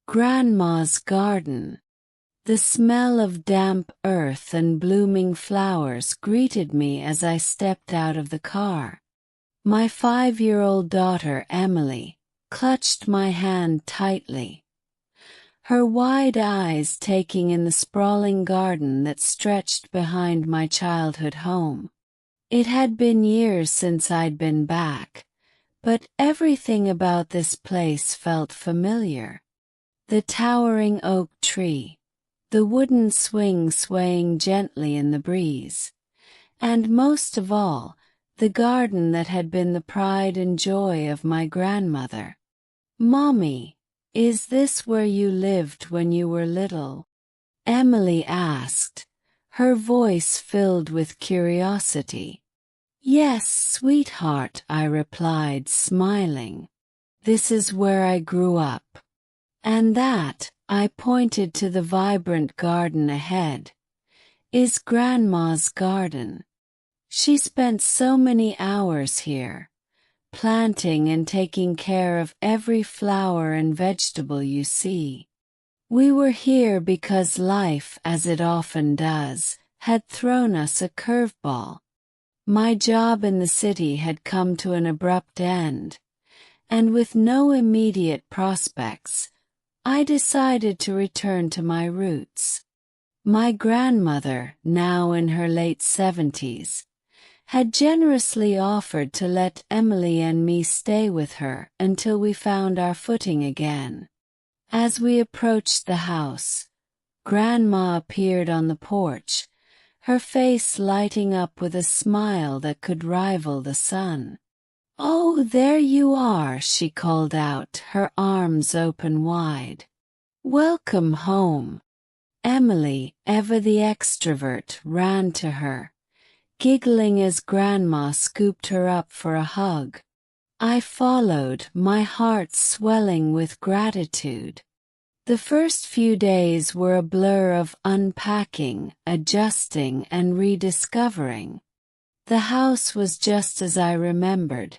Grandma's garden. The smell of damp earth and blooming flowers greeted me as I stepped out of the car. My 5-year-old daughter Emily clutched my hand tightly, her wide eyes taking in the sprawling garden that stretched behind my childhood home. It had been years since I'd been back, but everything about this place felt familiar. The towering oak tree, the wooden swing swaying gently in the breeze, and most of all, the garden that had been the pride and joy of my grandmother. "Mommy, is this where you lived when you were little?" Emily asked, her voice filled with curiosity. "Yes, sweetheart," I replied, smiling. "This is where I grew up." "And that," I pointed to the vibrant garden ahead, "is Grandma's garden. She spent so many hours here, planting and taking care of every flower and vegetable you see. We were here because life, as it often does, had thrown us a curveball. My job in the city had come to an abrupt end, and with no immediate prospects, I decided to return to my roots. My grandmother, now in her late 70s, had generously offered to let Emily and me stay with her until we found our footing again. As we approached the house, Grandma appeared on the porch, her face lighting up with a smile that could rival the sun. "Oh, there you are," she called out, her arms open wide. "Welcome home." Emily, ever the extrovert, ran to her, giggling as Grandma scooped her up for a hug. I followed, my heart swelling with gratitude. The first few days were a blur of unpacking, adjusting, and rediscovering. The house was just as I remembered,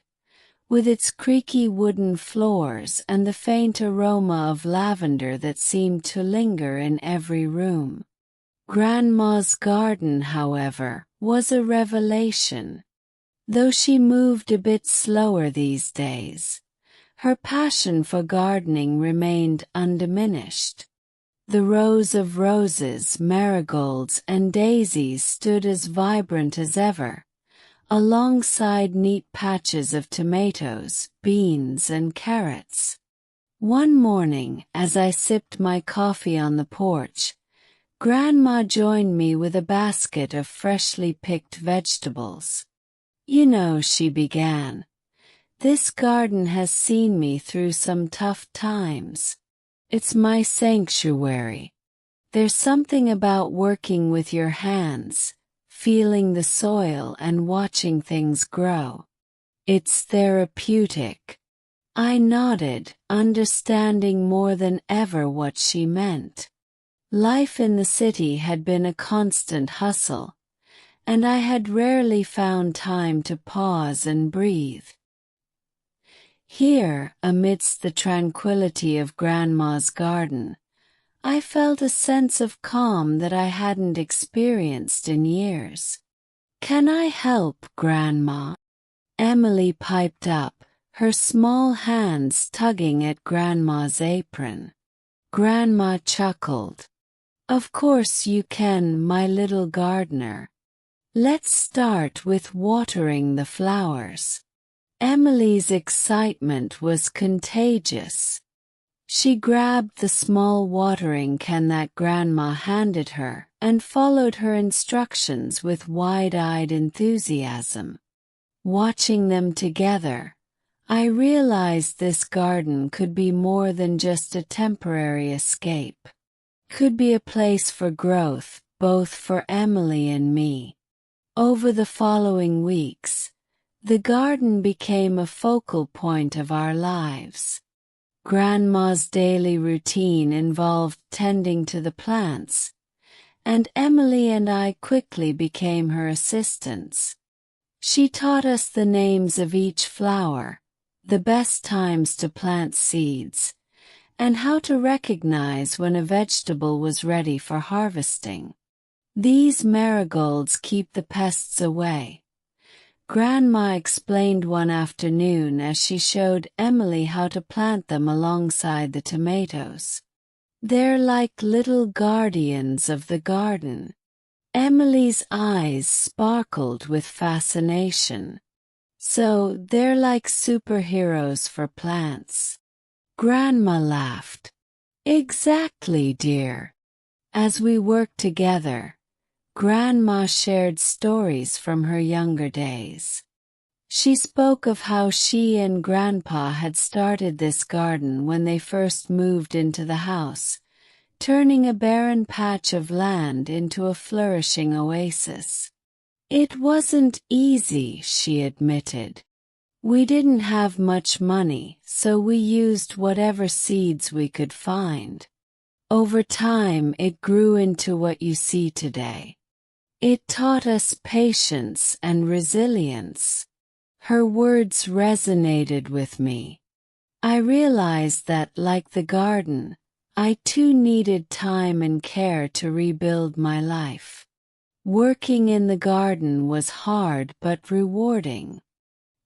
with its creaky wooden floors and the faint aroma of lavender that seemed to linger in every room. Grandma's garden, however, was a revelation. Though she moved a bit slower these days, her passion for gardening remained undiminished. The rows of roses, marigolds, and daisies stood as vibrant as ever, alongside neat patches of tomatoes, beans, and carrots. One morning, as I sipped my coffee on the porch, Grandma joined me with a basket of freshly picked vegetables. "You know," she began, "this garden has seen me through some tough times. It's my sanctuary. There's something about working with your hands, feeling the soil and watching things grow. It's therapeutic." I nodded, understanding more than ever what she meant. Life in the city had been a constant hustle, and I had rarely found time to pause and breathe. Here, amidst the tranquility of Grandma's garden, I felt a sense of calm that I hadn't experienced in years. "Can I help, Grandma?" Emily piped up, her small hands tugging at Grandma's apron. Grandma chuckled. "Of course you can, my little gardener. Let's start with watering the flowers." Emily's excitement was contagious. She grabbed the small watering can that Grandma handed her and followed her instructions with wide-eyed enthusiasm. Watching them together, I realized this garden could be more than just a temporary escape. Could be a place for growth, both for Emily and me. Over the following weeks, the garden became a focal point of our lives. Grandma's daily routine involved tending to the plants, and Emily and I quickly became her assistants. She taught us the names of each flower, the best times to plant seeds, and how to recognize when a vegetable was ready for harvesting. These marigolds keep the pests away, Grandma explained one afternoon as she showed Emily how to plant them alongside the tomatoes. They're like little guardians of the garden. Emily's eyes sparkled with fascination. So they're like superheroes for plants. Grandma laughed. Exactly, dear. As we worked together, Grandma shared stories from her younger days. She spoke of how she and Grandpa had started this garden when they first moved into the house, turning a barren patch of land into a flourishing oasis. It wasn't easy, she admitted. We didn't have much money, so we used whatever seeds we could find. Over time, it grew into what you see today. It taught us patience and resilience. Her words resonated with me. I realized that, like the garden, I too needed time and care to rebuild my life. Working in the garden was hard but rewarding.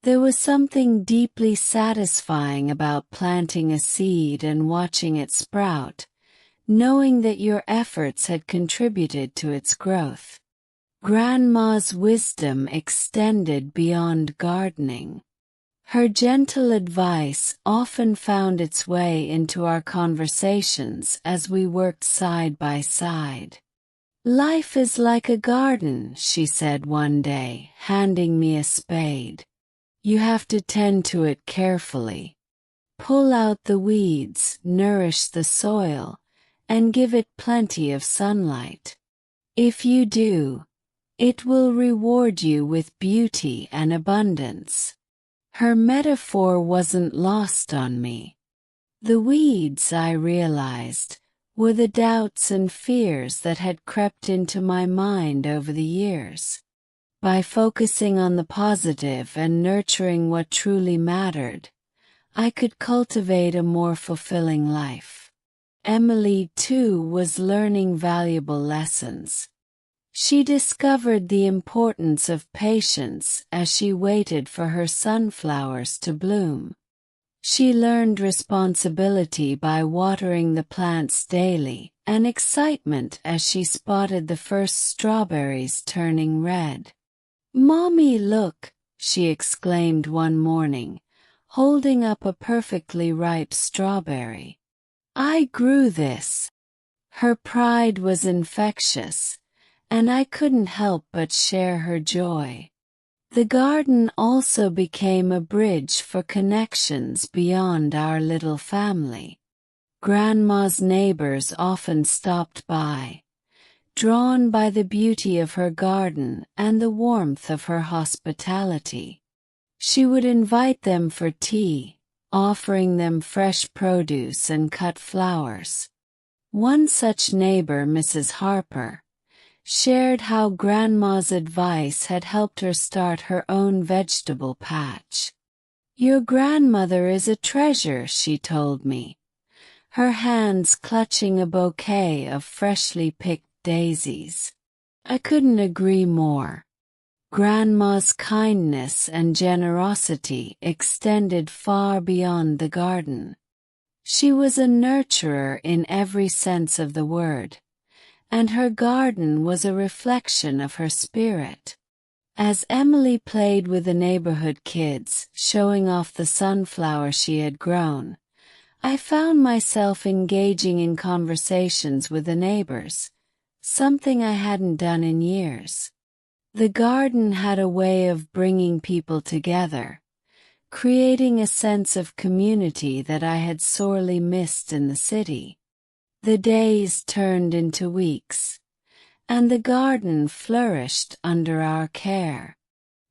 There was something deeply satisfying about planting a seed and watching it sprout, knowing that your efforts had contributed to its growth. Grandma's wisdom extended beyond gardening. Her gentle advice often found its way into our conversations as we worked side by side. Life is like a garden, she said one day, handing me a spade. You have to tend to it carefully. Pull out the weeds, nourish the soil, and give it plenty of sunlight. If you do, it will reward you with beauty and abundance. Her metaphor wasn't lost on me. The weeds, I realized, were the doubts and fears that had crept into my mind over the years. By focusing on the positive and nurturing what truly mattered, I could cultivate a more fulfilling life. Emily, too, was learning valuable lessons. She discovered the importance of patience as she waited for her sunflowers to bloom. She learned responsibility by watering the plants daily, and excitement as she spotted the first strawberries turning red. "Mommy, look!" she exclaimed one morning, holding up a perfectly ripe strawberry. "I grew this." Her pride was infectious, and I couldn't help but share her joy. The garden also became a bridge for connections beyond our little family. Grandma's neighbors often stopped by, drawn by the beauty of her garden and the warmth of her hospitality. She would invite them for tea, offering them fresh produce and cut flowers. One such neighbor, Mrs. Harper, shared how Grandma's advice had helped her start her own vegetable patch. "Your grandmother is a treasure," she told me, her hands clutching a bouquet of freshly picked daisies. I couldn't agree more. Grandma's kindness and generosity extended far beyond the garden. She was a nurturer in every sense of the word, and her garden was a reflection of her spirit. As Emily played with the neighborhood kids, showing off the sunflower she had grown, I found myself engaging in conversations with the neighbors, something I hadn't done in years. The garden had a way of bringing people together, creating a sense of community that I had sorely missed in the city. The days turned into weeks, and the garden flourished under our care.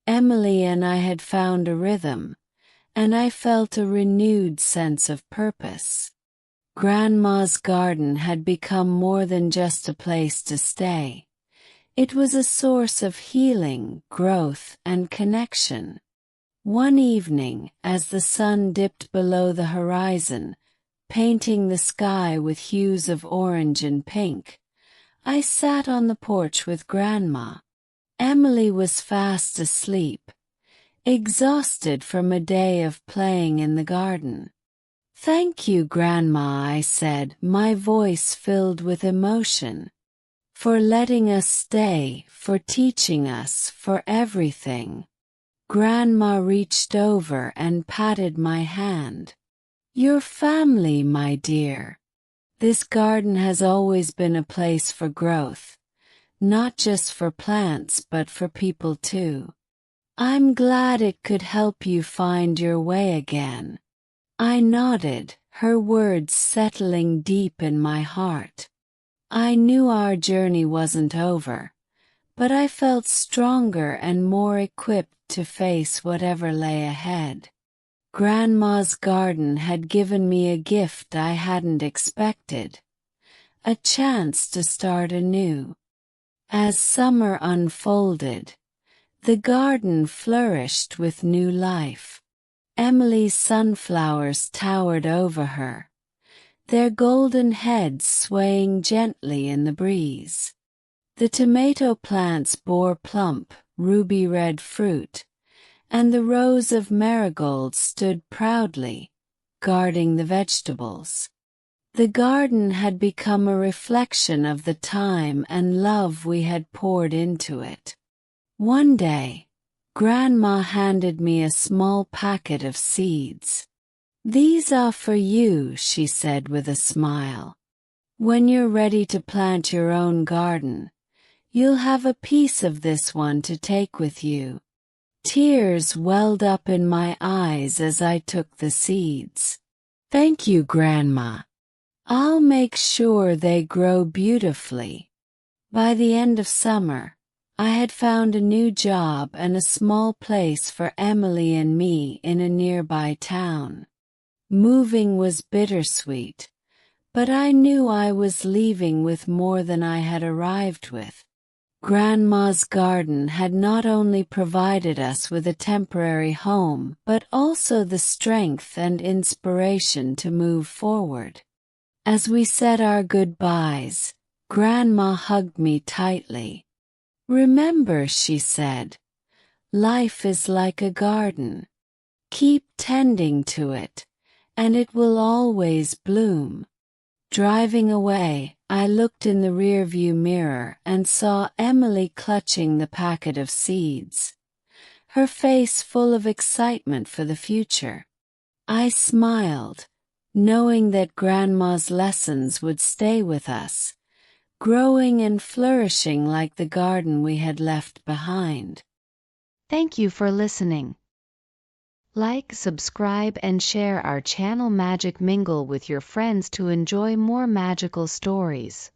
Emily and I had found a rhythm, and I felt a renewed sense of purpose. Grandma's garden had become more than just a place to stay. It was a source of healing, growth, and connection. One evening, as the sun dipped below the horizon, painting the sky with hues of orange and pink. I sat on the porch with Grandma. Emily was fast asleep, exhausted from a day of playing in the garden. "Thank you, Grandma," I said, my voice filled with emotion. "For letting us stay, for teaching us, for everything." Grandma reached over and patted my hand. "Your family, my dear. This garden has always been a place for growth, not just for plants but for people too. I'm glad it could help you find your way again." I nodded, her words settling deep in my heart. I knew our journey wasn't over, but I felt stronger and more equipped to face whatever lay ahead. Grandma's garden had given me a gift I hadn't expected, a chance to start anew. As summer unfolded, the garden flourished with new life. Emily's sunflowers towered over her, their golden heads swaying gently in the breeze. The tomato plants bore plump, ruby-red fruit, and the rows of marigolds stood proudly, guarding the vegetables. The garden had become a reflection of the time and love we had poured into it. One day, Grandma handed me a small packet of seeds. "These are for you," she said with a smile. "When you're ready to plant your own garden, you'll have a piece of this one to take with you." Tears welled up in my eyes as I took the seeds. "Thank you, Grandma. I'll make sure they grow beautifully." By the end of summer, I had found a new job and a small place for Emily and me in a nearby town. Moving was bittersweet, but I knew I was leaving with more than I had arrived with. Grandma's garden had not only provided us with a temporary home but also the strength and inspiration to move forward. As we said our goodbyes, Grandma hugged me tightly. "Remember," she said, "life is like a garden. Keep tending to it, and it will always bloom." Driving away, I looked in the rearview mirror and saw Emily clutching the packet of seeds, her face full of excitement for the future. I smiled, knowing that Grandma's lessons would stay with us, growing and flourishing like the garden we had left behind. Thank you for listening. Like, subscribe, and share our channel Magic Mingle with your friends to enjoy more magical stories.